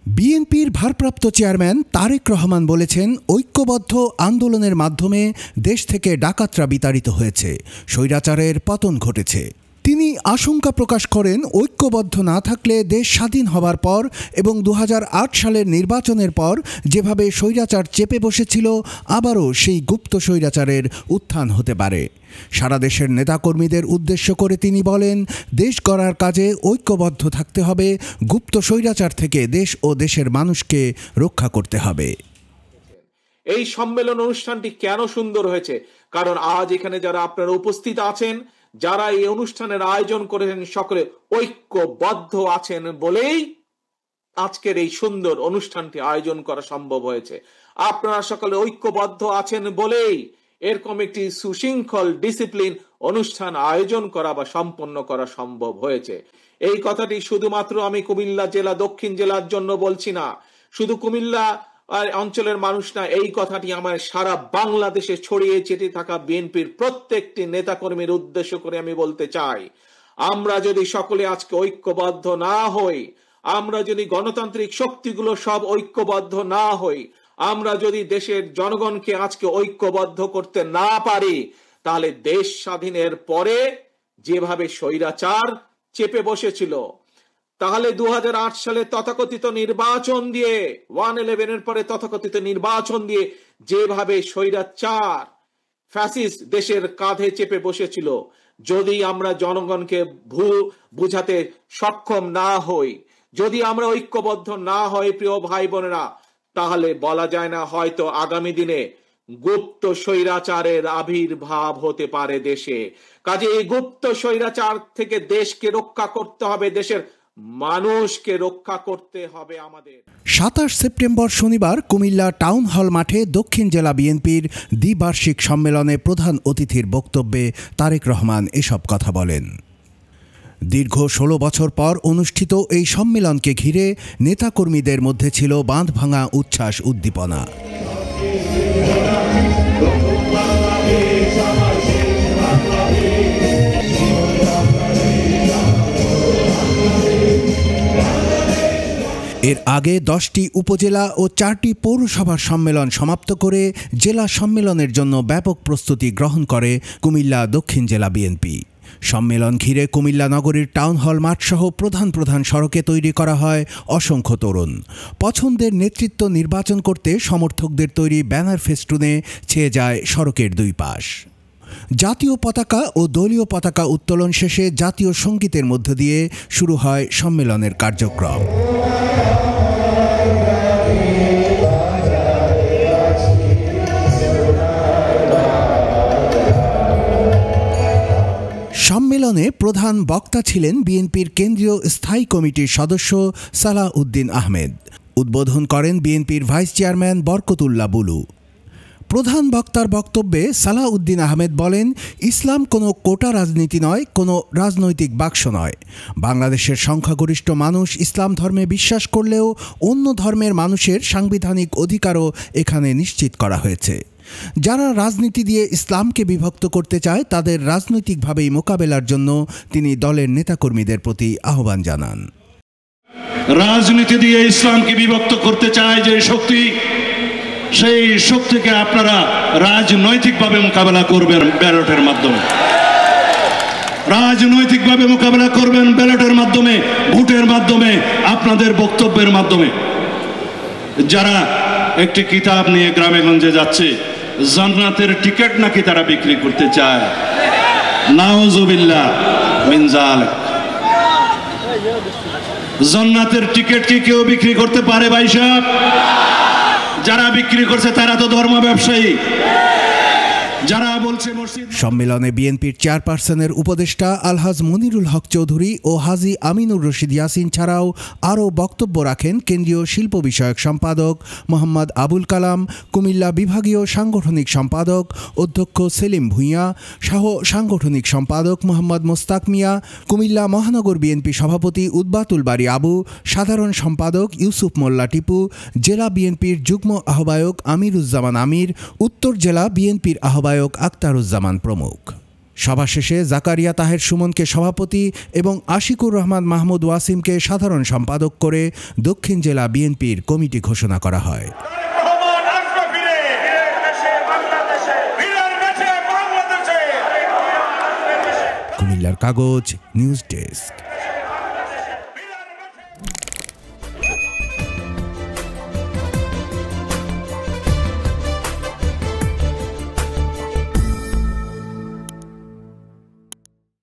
বিএনপির ভারপ্রাপ্ত চেয়ারম্যান তারেক রহমান বলেছেন, ঐক্যবদ্ধ আন্দোলনের মাধ্যমে দেশ থেকে ডাকাতরা বিতাড়িত হয়েছে, স্বৈরাচারের পতন ঘটেছে। তিনি আশঙ্কা প্রকাশ করেন, ঐক্যবদ্ধ না থাকলে দেশ স্বাধীন হবার পর এবং 2008 সালের নির্বাচনের পর যেভাবে স্বৈরাচার চেপে বসেছিল, আবারও সেই গুপ্ত স্বৈরাচারের উত্থান হতে পারে। সারা দেশের নেতাকর্মীদের উদ্দেশ্য করে তিনি বলেন, দেশ গড়ার কাজে ঐক্যবদ্ধ থাকতে হবে, গুপ্ত স্বৈরাচার থেকে দেশ ও দেশের মানুষকে রক্ষা করতে হবে। এই সম্মেলন অনুষ্ঠানটি কেন সুন্দর হয়েছে? কারণ আজ এখানে যারা আপনারা উপস্থিত আছেন, যারা এই অনুষ্ঠানের আয়োজন করেছেন, সকলে ঐক্যবদ্ধ আছেন বলেই আজকের এই সুন্দর অনুষ্ঠানটি আয়োজন করা সম্ভব হয়েছে। আপনারা সকলে ঐক্যবদ্ধ আছেন বলেই এরকম একটি সুশৃঙ্খল ডিসিপ্লিন অনুষ্ঠান আয়োজন করা বা সম্পন্ন করা সম্ভব হয়েছে। এই কথাটি শুধুমাত্র আমি কুমিল্লা জেলা, দক্ষিণ জেলার জন্য বলছি না, শুধু কুমিল্লা অঞ্চলের মানুষ না, এই কথাটি আমার সারা বাংলাদেশে ছড়িয়ে ছিটিয়ে থাকা বিএনপির প্রত্যেকটি নেতাকর্মীর উদ্দেশ্য করে আমি বলতে চাই, আমরা যদি সকলে আজকে ঐক্যবদ্ধ না হই, আমরা যদি গণতান্ত্রিক শক্তিগুলো সব ঐক্যবদ্ধ না হই, আমরা যদি দেশের জনগণকে আজকে ঐক্যবদ্ধ করতে না পারি, তাহলে দেশ স্বাধীনের পরে যেভাবে স্বৈরাচার চেপে বসেছিল, তাহলে 2008 সালে তথাকথিত নির্বাচন দিয়ে, 1/11 এর পরে তথাকথিত নির্বাচন দিয়ে যেভাবে স্বৈরাচার ফ্যাসিস্ট দেশের কাঁধে চেপে বসেছিল, যদি আমরা জনগণকে বুঝাতে সক্ষম না হই, যদি আমরা ঐক্যবদ্ধ না হই, প্রিয় ভাই বোনেরা, তাহলে বলা যায় না, হয়তো আগামী দিনে গুপ্ত স্বৈরাচারের আবির্ভাব হতে পারে দেশে। কাজে এই গুপ্ত স্বৈরাচার থেকে দেশকে রক্ষা করতে হবে, দেশের মানুষকে রক্ষা করতে হবে আমাদের। 27 সেপ্টেম্বর শনিবার কুমিল্লা টাউন হল মাঠে দক্ষিণ জেলা বিএনপির দ্বিবার্ষিক সম্মেলনে প্রধান অতিথির বক্তব্যে তারেক রহমান এসব কথা বলেন। দীর্ঘ 16 বছর পর অনুষ্ঠিত এই সম্মেলনকে ঘিরে নেতাকর্মীদের মধ্যে ছিল বাঁধভাঙা উচ্ছ্বাস, উদ্দীপনা। এর আগে 10টি উপজেলা ও 4টি পৌরসভার সম্মেলন সমাপ্ত করে জেলা সম্মেলনের জন্য ব্যাপক প্রস্তুতি গ্রহণ করে কুমিল্লা দক্ষিণ জেলা বিএনপি। সম্মেলন ঘিরে কুমিল্লা নগরীর টাউন হল মাঠসহ প্রধান প্রধান সড়কে তৈরি করা হয় অসংখ্য তোরণ। পছন্দের নেতৃত্ব নির্বাচন করতে সমর্থকদের তৈরি ব্যানার ফেস্টুনে ছেয়ে যায় সড়কের দুই পাশ। জাতীয় পতাকা ও দলীয় পতাকা উত্তোলন শেষে জাতীয় সঙ্গীতের মধ্য দিয়ে শুরু হয় সম্মেলনের কার্যক্রম। সম্মেলনে প্রধান বক্তা ছিলেন বিএনপির কেন্দ্রীয় স্থায়ী কমিটির সদস্য সালাহ উদ্দিন আহমেদ। উদ্বোধন করেন বিএনপির ভাইস চেয়ারম্যান বরকতুল্লাহ বুলু। প্রধান বক্তার বক্তব্যে সালাহ উদ্দিন আহমেদ বলেন, ইসলাম কোনো কোটা রাজনীতি নয়, কোনো রাজনৈতিক বাক্স নয়। বাংলাদেশের সংখ্যাগরিষ্ঠ মানুষ ইসলাম ধর্মে বিশ্বাস করলেও অন্য ধর্মের মানুষের সাংবিধানিক অধিকারও এখানে নিশ্চিত করা হয়েছে। যারা রাজনীতি দিয়ে ইসলামকে বিভক্ত করতে চায়, তাদের রাজনৈতিকভাবেই মোকাবেলার জন্য তিনি দলের নেতাকর্মীদের প্রতি আহ্বান জানান। রাজনীতি দিয়ে ইসলামকে বিভক্ত করতে চায় যে শক্তি, সেই শক্তিকে আপনারা রাজনৈতিকভাবে মোকাবেলা করবেন ব্যালটের মাধ্যমে। রাজনৈতিকভাবে মোকাবেলা করবেন ব্যালটের মাধ্যমে, ভোটের মাধ্যমে, আপনাদের বক্তব্যের মাধ্যমে। যারা একটি কিতাব নিয়ে গ্রামে গঞ্জে যাচ্ছে, জান্নাতের টিকিট নাকি তারা বিক্রি করতে চায়, নাউজুবিল্লাহ মিন যালিক। জান্নাতের টিকিট কি কেউ বিক্রি করতে পারে ভাই সাহেব? যারা বিক্রি করছে তারা তো ধর্ম ব্যবসায়ী। যারা বলছে মসজিদ। সম্মেলনে বিএনপির চেয়ারপারসনের উপদেষ্টা আলহাজ মনিরুল হক চৌধুরী ও হাজী আমিনুর রশিদ ইয়াসিন ছাড়াও আরও বক্তব্য রাখেন কেন্দ্রীয় শিল্প বিষয়ক সম্পাদক মোহাম্মদ আবুল কালাম, কুমিল্লা বিভাগীয় সাংগঠনিক সম্পাদক অধ্যক্ষ সেলিম ভূঁইয়া, সহ সাংগঠনিক সম্পাদক মোহাম্মদ মোস্তাক মিয়া, কুমিল্লা মহানগর বিএনপি সভাপতি উদ্বাতুল বারী আবু, সাধারণ সম্পাদক ইউসুফ মোল্লা টিপু, জেলা বিএনপির যুগ্ম আহ্বায়ক আমিরুজ্জামান আমির, উত্তর জেলা বিএনপির আহ্বায়ক আক্তারুজ্জামান প্রমুখ। সভা শেষে জাকারিয়া তাহের সুমনকে সভাপতি এবং আশিকুর রহমান মাহমুদ ওয়াসিমকে সাধারণ সম্পাদক করে দক্ষিণ জেলা বিএনপির কমিটি ঘোষণা করা হয়। কুমিল্লার কাগজ নিউজ ডেস্ক।